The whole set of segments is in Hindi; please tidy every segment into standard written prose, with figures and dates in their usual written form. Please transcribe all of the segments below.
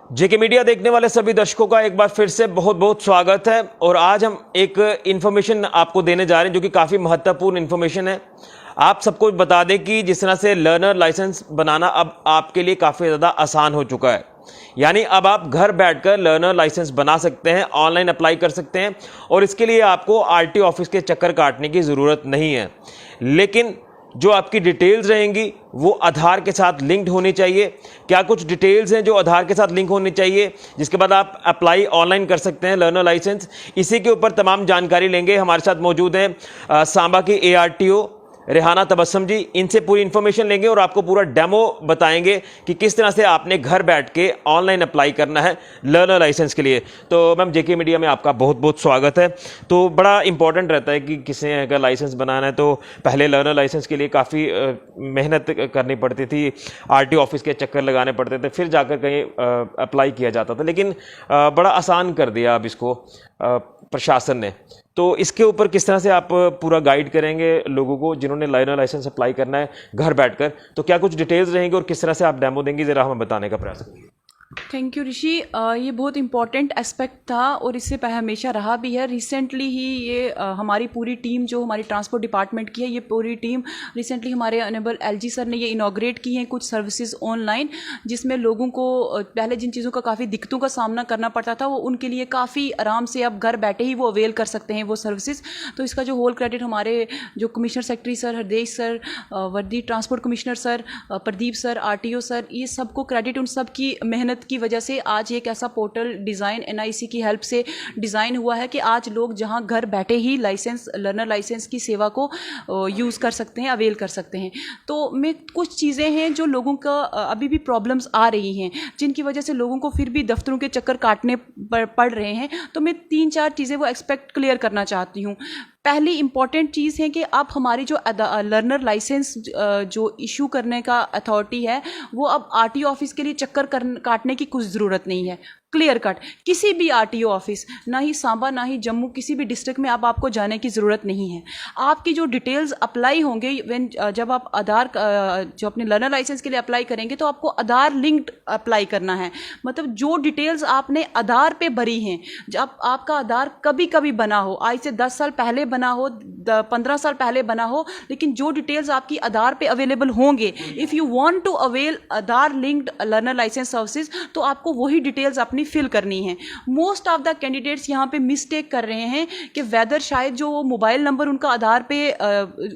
जेके मीडिया देखने वाले सभी दर्शकों का एक बार फिर से बहुत बहुत स्वागत है। और आज हम एक इन्फॉर्मेशन आपको देने जा रहे हैं जो कि काफ़ी महत्वपूर्ण इन्फॉर्मेशन है। आप सबको बता दें कि जिस तरह से लर्नर लाइसेंस बनाना अब आपके लिए काफ़ी ज़्यादा आसान हो चुका है। यानी अब आप घर बैठकर लर्नर लाइसेंस बना सकते हैं, ऑनलाइन अप्लाई कर सकते हैं और इसके लिए आपको आरटीओ ऑफिस के चक्कर काटने की ज़रूरत नहीं है। लेकिन जो आपकी डिटेल्स रहेंगी वो आधार के साथ लिंक्ड होनी चाहिए। क्या कुछ डिटेल्स हैं जो आधार के साथ लिंक होनी चाहिए, जिसके बाद आप अप्लाई ऑनलाइन कर सकते हैं लर्नर लाइसेंस। इसी के ऊपर तमाम जानकारी लेंगे। हमारे साथ मौजूद हैं सांबा की एआरटीओ रेहाना तबस्सुम जी। इनसे पूरी इन्फॉर्मेशन लेंगे और आपको पूरा डेमो बताएंगे कि किस तरह से आपने घर बैठ के ऑनलाइन अप्लाई करना है लर्नर लाइसेंस के लिए। तो मैम, जेके मीडिया में आपका बहुत बहुत स्वागत है। तो बड़ा इंपॉर्टेंट रहता है कि किसी अगर लाइसेंस बनाना है तो पहले लर्नर लाइसेंस के लिए काफ़ी मेहनत करनी पड़ती थी, आरटीओ ऑफिस के चक्कर लगाने पड़ते थे, फिर जाकर कहीं अप्लाई किया जाता था। लेकिन बड़ा आसान कर दिया अब इसको प्रशासन ने। तो इसके ऊपर किस तरह से आप पूरा गाइड करेंगे लोगों को जिन्होंने लर्नर लाइसेंस अप्लाई करना है घर बैठकर? तो क्या कुछ डिटेल्स रहेंगी और किस तरह से आप डेमो देंगी, ज़रा हमें बताने का प्रयास करिए। थैंक यू ऋषि। ये बहुत इम्पॉर्टेंट एस्पेक्ट था और इससे हमेशा रहा भी है। रिसेंटली ही ये हमारी पूरी टीम जो हमारी ट्रांसपोर्ट डिपार्टमेंट की है, ये पूरी टीम रिसेंटली हमारे ऑनरेबल एलजी सर ने ये इनॉग्रेट की हैं कुछ सर्विसेज ऑनलाइन, जिसमें लोगों को पहले जिन चीज़ों का काफ़ी दिक्कतों का सामना करना पड़ता था वो उनके लिए काफ़ी आराम से अब घर बैठे ही वो अवेल कर सकते हैं वो सर्विसेज। तो इसका जो होल क्रेडिट हमारे जो commissioner secretary sir, Hardesh sir, वर्दी transport commissioner sir, Pradeep sir, RTO sir, ये सबको क्रेडिट उन सब की मेहनत की वजह से आज एक ऐसा पोर्टल डिज़ाइन एनआईसी की हेल्प से डिज़ाइन हुआ है कि आज लोग जहां घर बैठे ही लाइसेंस लर्नर लाइसेंस की सेवा को यूज़ कर सकते हैं, अवेल कर सकते हैं। तो मैं कुछ चीज़ें हैं जो लोगों का अभी भी प्रॉब्लम्स आ रही हैं, जिनकी वजह से लोगों को फिर भी दफ्तरों के चक्कर काटने पड़ रहे हैं। तो मैं 3-4 चीज़ें वो एक्सपेक्ट क्लियर करना चाहती हूँ। पहली इंपॉर्टेंट चीज़ है कि अब हमारी जो लर्नर लाइसेंस जो इशू करने का अथॉरिटी है वो अब आरटीओ ऑफिस के लिए चक्कर काटने की कुछ ज़रूरत नहीं है। क्लियर कट किसी भी आरटीओ ऑफिस, ना ही सांबा ना ही जम्मू, किसी भी डिस्ट्रिक्ट में अब आपको जाने की ज़रूरत नहीं है। आपकी जो डिटेल्स अप्लाई होंगे जब आप आधार जो अपने लर्नर लाइसेंस के लिए अप्लाई करेंगे तो आपको आधार लिंक्ड अप्लाई करना है। मतलब जो डिटेल्स आपने आधार पे भरी हैं, जब आपका आधार कभी कभी बना हो, आज से 10 साल पहले बना हो, 15 साल पहले बना हो, लेकिन जो डिटेल्स आपकी आधार पे अवेलेबल होंगे, if you want to avail Aadhaar linked learner licence services, तो आपको वही डिटेल्स अपनी फिल करनी है। मोस्ट ऑफ द कैंडिडेट्स यहाँ पे मिस्टेक कर रहे हैं कि वेदर शायद जो मोबाइल नंबर उनका आधार पे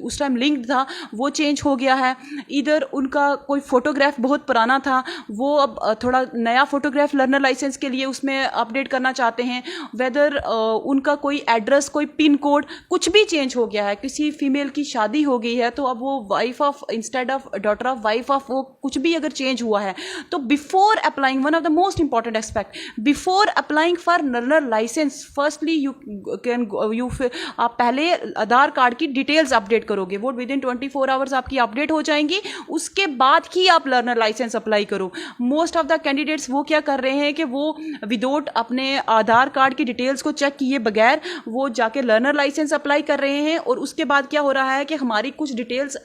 उस टाइम लिंक्ड था वो चेंज हो गया है, इधर उनका कोई फोटोग्राफ बहुत पुराना था वो अब थोड़ा नया फोटोग्राफ लर्नर लाइसेंस के लिए उसमें अपडेट करना चाहते हैं, वेदर उनका कोई एड्रेस, कोई पिन कोड कुछ भी चेंज हो गया है, किसी फीमेल की शादी हो गई है तो अब वो wife of instead of daughter of wife of, वो कुछ भी अगर चेंज हुआ है तो before applying, one of the most important aspect, before applying for learner licence, firstly आप पहले आधार कार्ड की डिटेल्स अपडेट करोगे, वो विद इन 24 आवर्स आपकी अपडेट हो जाएंगी, उसके बाद ही आप लर्नर लाइसेंस अप्लाई करो। मोस्ट ऑफ द कैंडिडेट्स वो क्या कर रहे हैं कि वो विदाउट अपने आधार कार्ड की डिटेल्स को चेक किए बगैर वो जाके लर्नर लाइसेंस अप्लाई कर रहे हैं, और उसके बाद क्या हो रहा है कि हमारी कुछ डिटेल्स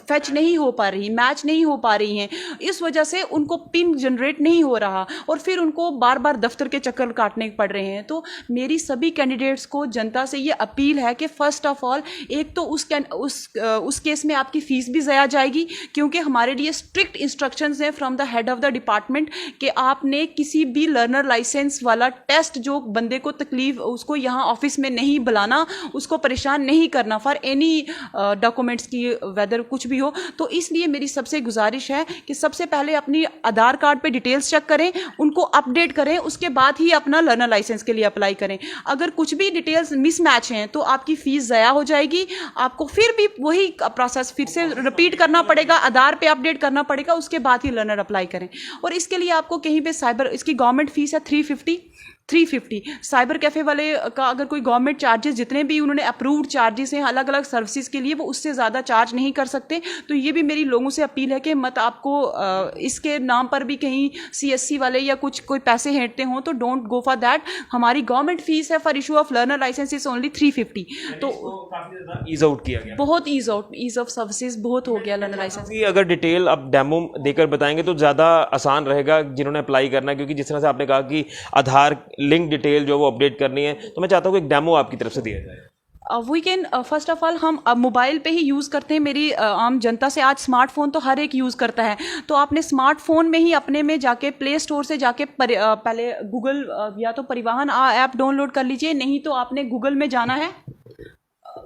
फेच नहीं हो पा रही, मैच नहीं हो पा रही हैं, इस वजह से उनको पिन जनरेट नहीं हो रहा और फिर उनको बार बार दफ्तर के चक्कर काटने पड़ रहे हैं। तो मेरी सभी कैंडिडेट्स को, जनता से ये अपील है कि फर्स्ट ऑफ ऑल, एक तो उस केस में आपकी फीस भी ज़ाया जाएगी, क्योंकि हमारे लिए स्ट्रिक्ट इंस्ट्रक्शंस हैं from the head of the department कि आपने किसी भी लर्नर लाइसेंस वाला टेस्ट जो बंदे को तकलीफ, उसको यहाँ ऑफिस में नहीं बुलाना, उसको परेशान नहीं करना फॉर एनी डॉक्यूमेंट्स की, वेदर कुछ भी हो। तो इसलिए मेरी सबसे गुजारिश है कि सबसे पहले अपनी आधार कार्ड पे डिटेल्स चेक करें, उनको अपडेट करें, उसके बाद ही अपना लर्नर लाइसेंस के लिए अप्लाई करें। अगर कुछ भी डिटेल्स मिसमैच हैं तो आपकी फीस ज़ाया हो जाएगी, आपको फिर भी वही प्रोसेस फिर से रिपीट करना पड़ेगा, आधार पे अपडेट करना पड़ेगा, उसके बाद ही लर्नर अप्लाई करें। और इसके लिए आपको कहीं पे साइबर, इसकी गवर्नमेंट फीस है 350, 350। साइबर कैफ़े वाले का अगर कोई गवर्नमेंट चार्जेस जितने भी उन्होंने अप्रूव्ड चार्जेस हैं अलग अलग सर्विसेज के लिए वो उससे ज़्यादा चार्ज नहीं कर सकते। तो ये भी मेरी लोगों से अपील है कि मत आपको इसके नाम पर भी कहीं CSC वाले या कुछ कोई पैसे हेंटते हों तो डोंट गो फॉर दैट। हमारी गवर्नमेंट फीस है for issue of learner licence is only 350। तो काफी ज्यादा ईज आउट किया गया, बहुत ईज ऑफ सर्विसेज बहुत हो गया लर्नर लाइसेंस। अगर डिटेल आप डेमो देकर बताएंगे तो ज़्यादा आसान रहेगा जिन्होंने अप्लाई करना है, क्योंकि जिस तरह से आपने कहा कि आधार लिंक डिटेल जो वो अपडेट करनी है, तो मैं चाहता हूँ कि एक डेमो आपकी तरफ से दिया जाए। We can first of all हम मोबाइल पे ही यूज़ करते हैं। मेरी आम जनता से आज स्मार्टफोन तो हर एक यूज़ करता है, तो आपने स्मार्टफोन में ही अपने में जाके प्ले स्टोर से जाके पहले गूगल या तो परिवहन ऐप डाउनलोड कर लीजिए, नहीं तो आपने गूगल में जाना है,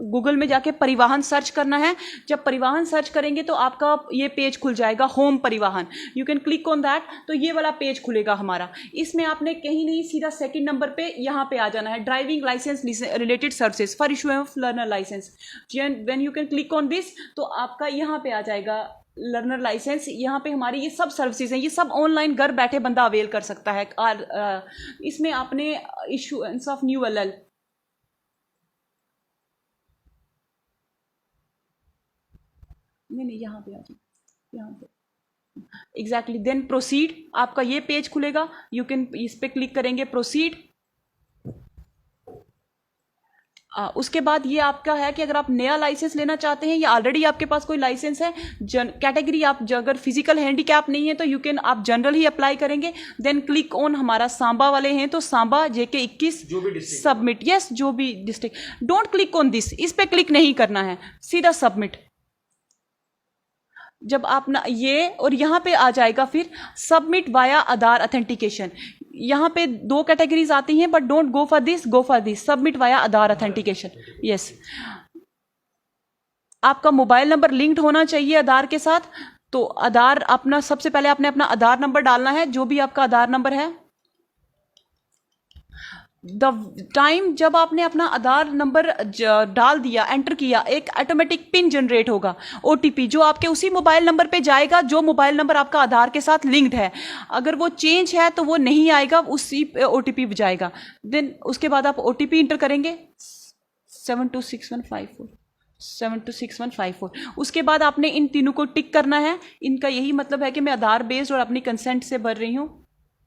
गूगल में जाके परिवहन सर्च करना है। जब परिवहन सर्च करेंगे तो आपका ये पेज खुल जाएगा, होम परिवहन, you can click on that. तो ये वाला पेज खुलेगा हमारा। इसमें आपने कहीं नहीं सीधा सेकंड नंबर पे यहाँ पे आ जाना है, driving licence related services for issue of learner licence. When you can click on this तो आपका यहाँ पे आ जाएगा लर्नर लाइसेंस। यहाँ पे हमारी ये सब सर्विसेज हैं, ये सब ऑनलाइन घर बैठे बंदा अवेल कर सकता है। और इसमें आपने इशूएंस ऑफ न्यू LL नहीं यहाँ पे आ जाए, यहाँ पे एग्जैक्टली। देन प्रोसीड, आपका ये पेज खुलेगा, यू कैन इस पे क्लिक करेंगे प्रोसीड। उसके बाद ये आपका है कि अगर आप नया लाइसेंस लेना चाहते हैं या ऑलरेडी आपके पास कोई लाइसेंस है, कैटेगरी आप अगर फिजिकल हैंडीकैप नहीं है तो यू कैन आप जनरल ही अप्लाई करेंगे। देन क्लिक ऑन, हमारा सांबा वाले हैं तो सांबा JK 21 सबमिट, यस जो भी district. Don't click on this, इस पे क्लिक नहीं करना है, सीधा सबमिट। जब आप ना ये और यहाँ पे आ जाएगा फिर सबमिट वाया आधार ऑथेंटिकेशन। यहाँ पे 2 कैटेगरीज आती हैं, but don't go for this, go for this submit via Aadhaar authentication. Yes, आपका मोबाइल नंबर लिंक्ड होना चाहिए आधार के साथ। तो आधार अपना सबसे पहले आपने अपना आधार नंबर डालना है, जो भी आपका आधार नंबर है। द टाइम जब आपने अपना आधार नंबर डाल दिया, एंटर किया, एक ऑटोमेटिक पिन जनरेट होगा, OTP, जो आपके उसी मोबाइल नंबर पे जाएगा जो मोबाइल नंबर आपका आधार के साथ लिंक्ड है। अगर वो चेंज है तो वो नहीं आएगा, उसी OTP जाएगा। देन उसके बाद आप OTP इंटर करेंगे 726154 726154। उसके बाद आपने इन तीनों को टिक करना है। इनका यही मतलब है कि मैं आधार बेस्ड और अपनी कंसेंट से भर रही हूँ।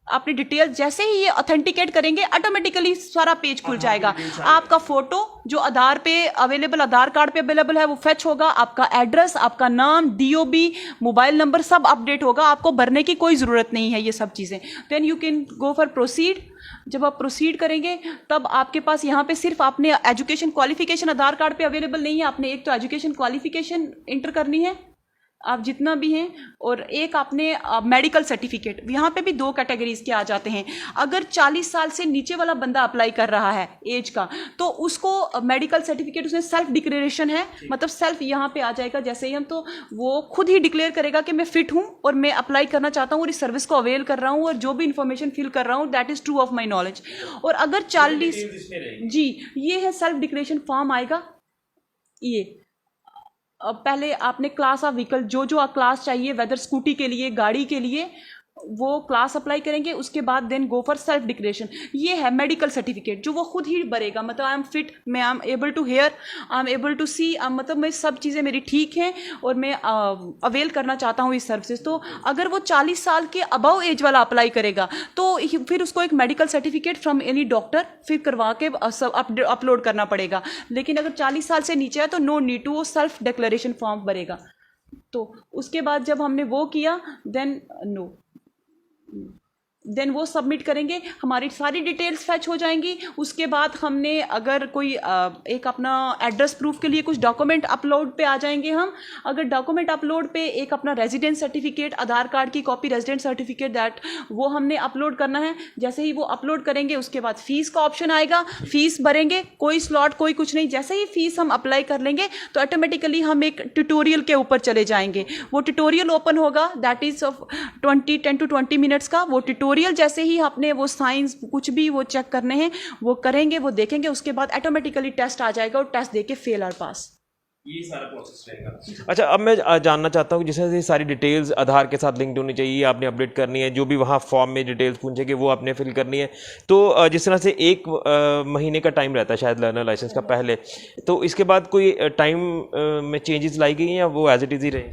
अपनी डिटेल जैसे ही ये ऑथेंटिकेट करेंगे ऑटोमेटिकली सारा पेज खुल जाएगा। आपका फोटो जो आधार पे अवेलेबल, आधार कार्ड पे अवेलेबल है वो फेच होगा, आपका एड्रेस, आपका नाम, DOB, मोबाइल नंबर सब अपडेट होगा। आपको भरने की कोई ज़रूरत नहीं है ये सब चीज़ें। Then you can go for proceed. जब आप प्रोसीड करेंगे तब आपके पास यहाँ पे सिर्फ आपने एजुकेशन क्वालिफिकेशन आधार कार्ड पे अवेलेबल नहीं है, आपने एक तो एजुकेशन क्वालिफिकेशन इंटर करनी है आप जितना भी हैं, और एक आपने मेडिकल सर्टिफिकेट। यहाँ पे भी 2 कैटेगरीज के आ जाते हैं। अगर 40 साल से नीचे वाला बंदा अप्लाई कर रहा है एज का, तो उसको मेडिकल सर्टिफिकेट, उसमें सेल्फ डिक्लेरेशन है, मतलब सेल्फ यहाँ पे आ जाएगा जैसे ही हम, तो वो खुद ही डिक्लेयर करेगा कि मैं फिट हूँ और मैं अप्लाई करना चाहता हूँ और इस सर्विस को अवेल कर रहा हूँ और जो भी इंफॉर्मेशन फिल कर रहा हूँ that is true of my knowledge. और अगर 40 जी, ये है सेल्फ डिक्लेरेशन फॉर्म आएगा। ये पहले आपने क्लास ऑफ व्हीकल, जो क्लास चाहिए, वेदर स्कूटी के लिए, गाड़ी के लिए, वो क्लास अप्लाई करेंगे। उसके बाद then go for self declaration. ये है मेडिकल सर्टिफिकेट जो वो खुद ही भरेगा, मतलब आई एम फिट, मैं I am able to hear, I am able to see, मतलब मैं सब चीज़ें मेरी ठीक हैं और मैं अवेल करना चाहता हूँ इस सर्विसेज। तो अगर वो 40 साल के अबव एज वाला अप्लाई करेगा तो फिर उसको एक medical certificate from any doctor फिर करवा के अपलोड करना पड़ेगा। लेकिन अगर 40 साल से नीचे है तो नो नीड टू, वो सेल्फ डिक्लेरेशन फॉर्म भरेगा। तो उसके बाद जब हमने वो किया देन वो सबमिट करेंगे, हमारी सारी डिटेल्स फैच हो जाएंगी। उसके बाद हमने अगर कोई एक अपना एड्रेस प्रूफ के लिए कुछ डॉक्यूमेंट अपलोड पे आ जाएंगे हम। अगर डॉक्यूमेंट अपलोड पे एक अपना रेजिडेंस सर्टिफिकेट, आधार कार्ड की कॉपी, रेजिडेंस सर्टिफिकेट, दैट वो हमने अपलोड करना है। जैसे ही वो अपलोड करेंगे उसके बाद फीस का ऑप्शन आएगा, फीस भरेंगे, कोई स्लॉट कोई कुछ नहीं। जैसे ही फीस हम अप्लाई कर लेंगे तो ऑटोमेटिकली हम एक ट्यूटोरियल के ऊपर चले जाएंगे। वो ट्यूटोरियल ओपन होगा, दैट इज 10 to 20 मिनट्स का वो ट्यूटोरियल। जैसे ही आपने वो साइंस कुछ भी वो चेक करने हैं वो करेंगे, वो देखेंगे, उसके बाद ऑटोमेटिकली टेस्ट आ जाएगा और टेस्ट देके फेल और पास। ये सारा प्रोसेस रहेगा। अच्छा, अब मैं जानना चाहता हूँ जैसे ये सारी डिटेल्स आधार के साथ लिंक्ड होनी चाहिए, आपने अपडेट करनी है, जो भी वहाँ फॉर्म में डिटेल्स पूछेंगे वो आपने फिल करनी है। तो जिस तरह से एक महीने का टाइम रहता है शायद लर्नर लाइसेंस का पहले, तो इसके बाद कोई टाइम में चेंजेस लाई गई हैं या वो एज इट इज़ ही रहेगी?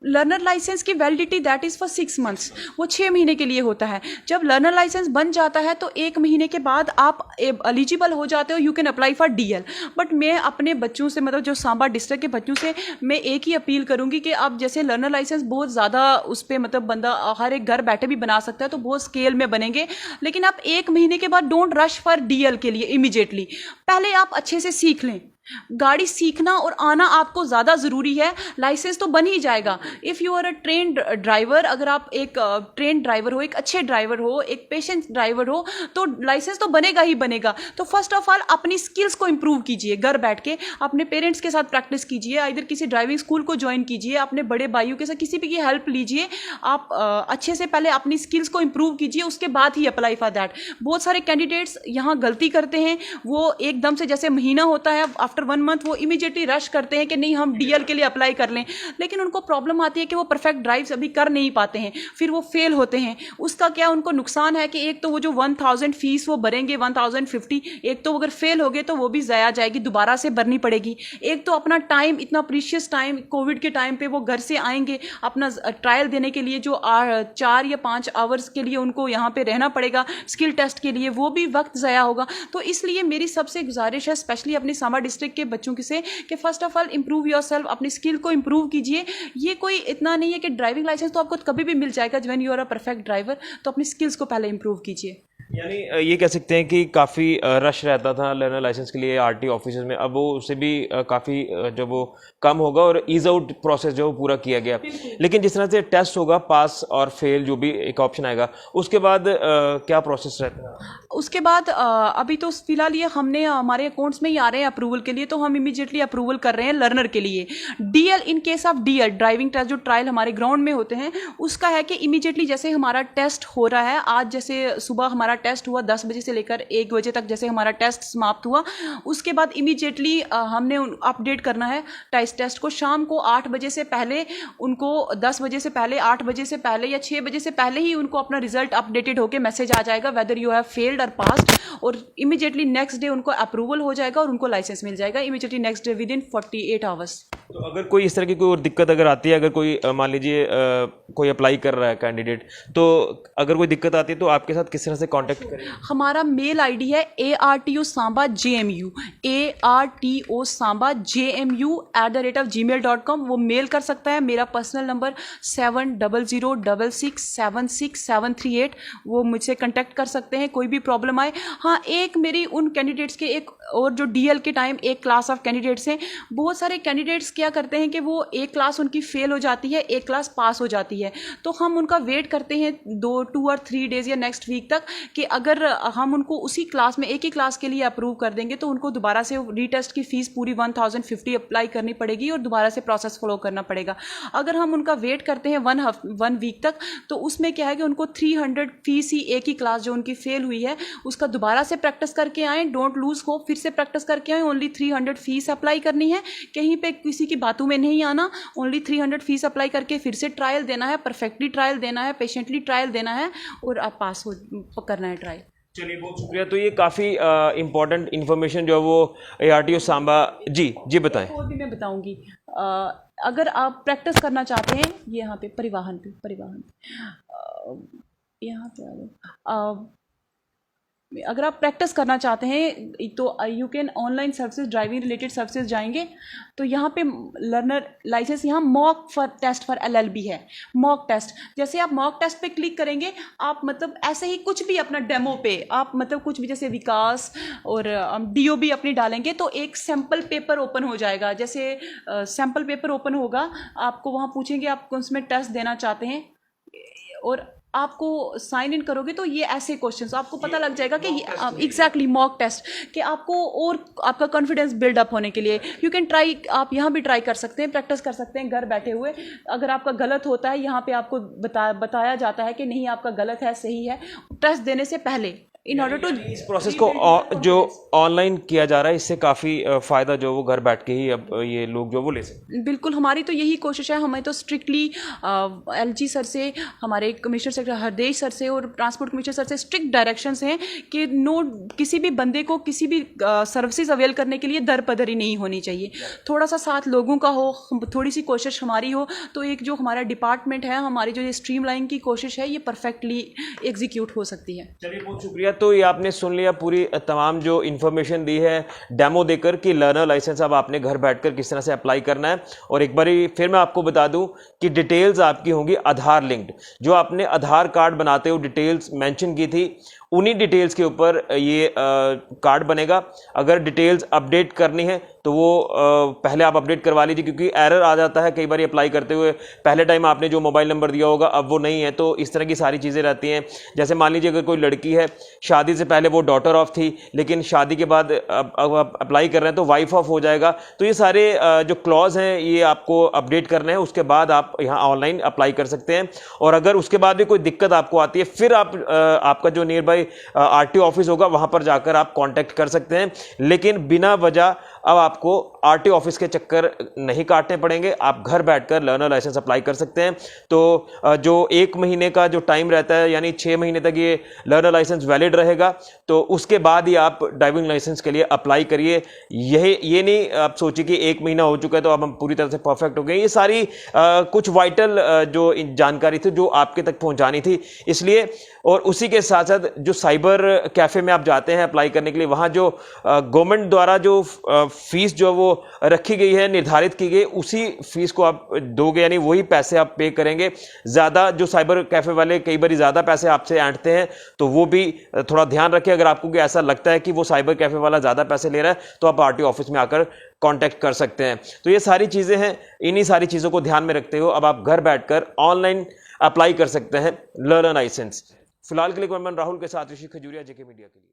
लर्नर लाइसेंस की validity that is for 6 months, वो 6 महीने के लिए होता है। जब लर्नर लाइसेंस बन जाता है तो 1 महीने के बाद आप एलिजिबल हो जाते हो, you can apply for DL. But मैं अपने बच्चों से, मतलब जो सांबा डिस्ट्रिक्ट के बच्चों से मैं एक ही अपील करूंगी कि आप जैसे लर्नर लाइसेंस बहुत ज़्यादा उस पर मतलब बंदा हर एक घर बैठे भी बना सकता है, तो बहुत स्केल में बनेंगे, लेकिन आप 1 महीने के बाद डोंट रश फॉर डीएल के लिए इमीडिएटली। पहले आप अच्छे से सीख लें। गाड़ी सीखना और आना आपको ज़्यादा ज़रूरी है। लाइसेंस तो बन ही जाएगा। If you are a trained driver, अगर आप एक ट्रेन्ड ड्राइवर हो, एक अच्छे ड्राइवर हो, एक पेशेंट ड्राइवर हो, तो लाइसेंस तो बनेगा ही बनेगा। तो फर्स्ट ऑफ ऑल अपनी स्किल्स को इम्प्रूव कीजिए, घर बैठ के अपने पेरेंट्स के साथ प्रैक्टिस कीजिए, इधर किसी ड्राइविंग स्कूल को ज्वाइन कीजिए, अपने बड़े भाइयों के साथ किसी भी की हेल्प लीजिए। आप अच्छे से पहले अपनी स्किल्स को इम्प्रूव कीजिए, उसके बाद ही अप्लाई फॉर दैट। बहुत सारे कैंडिडेट्स यहाँ गलती करते हैं, वो एकदम से जैसे महीना होता है आफ्टर 1 मंथ वो इमीडिएटली रश करते हैं कि नहीं हम डीएल के लिए अप्लाई कर लें, लेकिन उनको प्रॉब्लम आती है कि वो परफेक्ट ड्राइव्स अभी कर नहीं पाते हैं, फिर वो फेल होते हैं। उसका क्या उनको नुकसान है कि एक तो वो जो 1000 फीस वो भरेंगे 1050, एक तो अगर फेल हो गए तो वो भी ज़ाया जाएगी, दोबारा से भरनी पड़ेगी। एक तो अपना टाइम, इतना प्रीशियस टाइम, कोविड के टाइम पे वो घर से आएंगे अपना ट्रायल देने के लिए, जो 4 या 5 आवर्स के लिए उनको यहाँ पे रहना पड़ेगा स्किल टेस्ट के लिए, वो भी वक्त ज़ाया होगा। तो इसलिए मेरी सबसे गुजारिश है स्पेशली अपनी सांबा डिस्ट्रिक्ट के बच्चों से कि first of all improve yourself, अपनी स्किल को इंप्रूव कीजिए। ये कोई इतना नहीं है कि ड्राइविंग लाइसेंस तो आपको कभी भी मिल जाएगा when you are a perfect driver, तो अपनी स्किल्स को पहले इंप्रूव कीजिए। यानी ये कह सकते हैं कि काफ़ी रश रहता था लर्नर लाइसेंस के लिए आरटी ऑफिसेज में, अब वो उससे भी काफ़ी जो वो कम होगा और ईज आउट प्रोसेस जो पूरा किया गया। लेकिन जिस तरह से टेस्ट होगा, पास और फेल जो भी एक ऑप्शन आएगा, उसके बाद क्या प्रोसेस रहता है? उसके बाद अभी तो फिलहाल ये हमने हमारे अकाउंट्स में ही आ रहे हैं अप्रूवल के लिए, तो हम इमीडिएटली अप्रूवल कर रहे हैं लर्नर के लिए। DL, in case of DL driving test जो ट्रायल हमारे ग्राउंड में होते हैं, उसका है कि इमीडिएटली जैसे हमारा टेस्ट हो रहा है, आज जैसे सुबह हमारा टेस्ट हुआ 10 बजे से लेकर 1 बजे तक जैसे हमारा टेस्ट समाप्त हुआ, उसके बाद इमीडिएटली हमने अपडेट करना है टेस्ट को। शाम को 8 बजे से पहले उनको, 10 बजे से पहले, 8 बजे से पहले या 6 बजे से पहले ही उनको अपना रिजल्ट अपडेटेड होकर मैसेज आ जाएगा वेदर यू हैव फेल्ड और पास्ड, और इमीडिएटली नेक्स्ट डे उनको अप्रूवल हो जाएगा और उनको लाइसेंस मिल जाएगा immediately next day with in 48 hours. तो अगर कोई इस तरह की कोई और दिक्कत अगर आती है, अगर कोई मान लीजिए कोई अप्लाई कर रहा है कैंडिडेट, तो अगर कोई दिक्कत आती है तो आपके साथ किस तरह से कांटेक्ट करें? हमारा मेल आईडी है ARTO-SAMBA-JMU, ARTO-SAMBA-JMU@gmail.com, वो मेल कर सकता है। मेरा पर्सनल नंबर 7006667738, वो मुझसे कांटेक्ट कर सकते हैं कोई भी प्रॉब्लम आए। हाँ, एक मेरी उन कैंडिडेट्स के एक और जो डीएल के टाइम एक क्लास ऑफ कैंडिडेट्स हैं, बहुत सारे कैंडिडेट्स क्या करते हैं कि वो एक क्लास उनकी फेल हो जाती है, एक क्लास पास हो जाती है, तो हम उनका वेट करते हैं 2 और 3 डेज़ या नेक्स्ट वीक तक कि अगर हम उनको उसी क्लास में एक ही क्लास के लिए अप्रूव कर देंगे तो उनको दोबारा से रीटेस्ट की फ़ीस पूरी 1050 अप्लाई करनी पड़ेगी और दोबारा से प्रोसेस फॉलो करना पड़ेगा। अगर हम उनका वेट करते हैं 1 वीक तक, तो उसमें क्या है कि उनको 300 फीस ही एक ही क्लास जो उनकी फेल हुई है उसका दोबारा से प्रैक्टिस करके आएँ, डोंट लूज़ होप, फिर से प्रैक्टिस करके आएँ। ओनली 300 फीस अप्लाई करनी है, कहीं पे किसी की बातों में नहीं आना, ओनली 300 फीस अप्लाई करके फिर से ट्रायल देना है, परफेक्टली ट्रायल देना है, पेशेंटली ट्रायल देना है और आप पास हो करना है ट्रायल। चलिए, बहुत शुक्रिया। तो ये काफ़ी इंपॉर्टेंट इन्फॉर्मेशन जो है वो ARTO सांबा जी बताएं। और भी मैं बताऊंगी, अगर आप प्रैक्टिस करना चाहते हैं, ये यहाँ पे परिवहन यहाँ पे आ गए, अगर आप प्रैक्टिस करना चाहते हैं तो you can online services, driving related services जाएंगे तो यहाँ पे लर्नर लाइसेंस, यहाँ मॉक टेस्ट फॉर LLB है, मॉक टेस्ट। जैसे आप मॉक टेस्ट पे क्लिक करेंगे, आप मतलब ऐसे ही कुछ भी अपना डेमो पे आप मतलब कुछ भी जैसे विकास और DOB अपनी डालेंगे तो एक सैम्पल पेपर ओपन हो जाएगा। जैसे सैम्पल पेपर ओपन होगा, आपको वहाँ पूछेंगे आप उसमें टेस्ट देना चाहते हैं और आपको साइन इन करोगे तो ये ऐसे क्वेश्चंस आपको पता लग जाएगा कि एग्जैक्टली मॉक टेस्ट, कि आपको और आपका कॉन्फिडेंस बिल्डअप होने के लिए यू कैन ट्राई, आप यहाँ भी ट्राई कर सकते हैं, प्रैक्टिस कर सकते हैं घर बैठे हुए। अगर आपका गलत होता है, यहाँ पे आपको बताया जाता है कि नहीं आपका गलत है, सही है, टेस्ट देने से पहले इन ऑर्डर टू इस प्रोसेस को जो ऑनलाइन किया जा रहा है इससे काफ़ी फ़ायदा जो वो घर बैठ के ही अब ये लोग जो वो ले सकते बिल्कुल, हमारी तो यही कोशिश है। हमें तो स्ट्रिक्टली एलजी सर से, हमारे कमिश्नर सेक्रेटरी हरदेश सर से और ट्रांसपोर्ट कमिश्नर सर से स्ट्रिक्ट डायरेक्शंस हैं कि किसी भी बंदे को किसी भी सर्विसेज अवेल करने के लिए दर पदरी नहीं होनी चाहिए। थोड़ा सा साथ लोगों का हो, थोड़ी सी कोशिश हमारी हो, तो एक जो हमारा डिपार्टमेंट है, हमारी जो ये स्ट्रीमलाइन की कोशिश है, ये परफेक्टली एग्जीक्यूट हो सकती है। चलिए, बहुत शुक्रिया। तो ये आपने सुन लिया पूरी तमाम जो इन्फॉर्मेशन दी है डेमो देकर कि लर्नर लाइसेंस अब आपने घर बैठकर किस तरह से अप्लाई करना है। और एक बारी फिर मैं आपको बता दूं कि डिटेल्स आपकी होंगी आधार लिंक्ड। जो आपने आधार कार्ड बनाते हुए डिटेल्स मेंशन की थी, उन्हीं डिटेल्स के ऊपर ये कार्ड बनेगा। अगर डिटेल्स अपडेट करनी है तो वो पहले आप अपडेट करवा लीजिए, क्योंकि एरर आ जाता है कई बार अप्लाई करते हुए। पहले टाइम आपने जो मोबाइल नंबर दिया होगा अब वो नहीं है, तो इस तरह की सारी चीज़ें रहती हैं। जैसे मान लीजिए अगर कोई लड़की है, शादी से पहले वो डॉटर ऑफ थी, लेकिन शादी के बाद अब अप्लाई कर रहे हैं तो वाइफ ऑफ हो जाएगा। तो ये सारे जो क्लॉज हैं ये आपको अपडेट करने हैं, उसके बाद आप यहाँ ऑनलाइन अप्लाई कर सकते हैं। और अगर उसके बाद भी कोई दिक्कत आपको आती है, फिर आपका जो नियर बाई आरटीओ ऑफिस होगा वहां पर जाकर आप कांटेक्ट कर सकते हैं। लेकिन बिना वजह अब आपको आरटीओ ऑफिस के चक्कर नहीं काटने पड़ेंगे, आप घर बैठकर लर्नर लाइसेंस अप्लाई कर सकते हैं। तो जो 1 महीने का जो टाइम रहता है, यानी 6 महीने तक ये लर्नर लाइसेंस वैलिड रहेगा, तो उसके बाद ही आप ड्राइविंग लाइसेंस के लिए अप्लाई करिए। ये नहीं आप सोचिए कि 1 महीना हो चुका है तो अब हम पूरी तरह से परफेक्ट हो गए। ये सारी कुछ वाइटल जो जानकारी थी जो आपके तक पहुंचानी थी, इसलिए। और उसी के साथ साथ जो साइबर कैफे में आप जाते हैं अप्लाई करने के लिए, वहाँ जो गवर्नमेंट द्वारा जो फीस जो वो रखी गई है, निर्धारित की गई, उसी फीस को आप दोगे, यानी वही पैसे आप पे करेंगे। ज़्यादा जो साइबर कैफे वाले कई बार ज़्यादा पैसे आपसे ऐंठते हैं, तो वो भी थोड़ा ध्यान रखें। अगर आपको ऐसा लगता है कि वो साइबर कैफे वाला ज़्यादा पैसे ले रहा है तो आप आरटीओ ऑफिस में आकर कांटेक्ट कर सकते हैं। तो ये सारी चीज़ें हैं, इन्हीं सारी चीज़ों को ध्यान में रखते हुए अब आप घर बैठकर ऑनलाइन अप्लाई कर सकते हैं लर्नर लाइसेंस। फिलहाल के लिए कैमरामैन राहुल के साथ ऋषि खजूरिया, जेके मीडिया के लिए।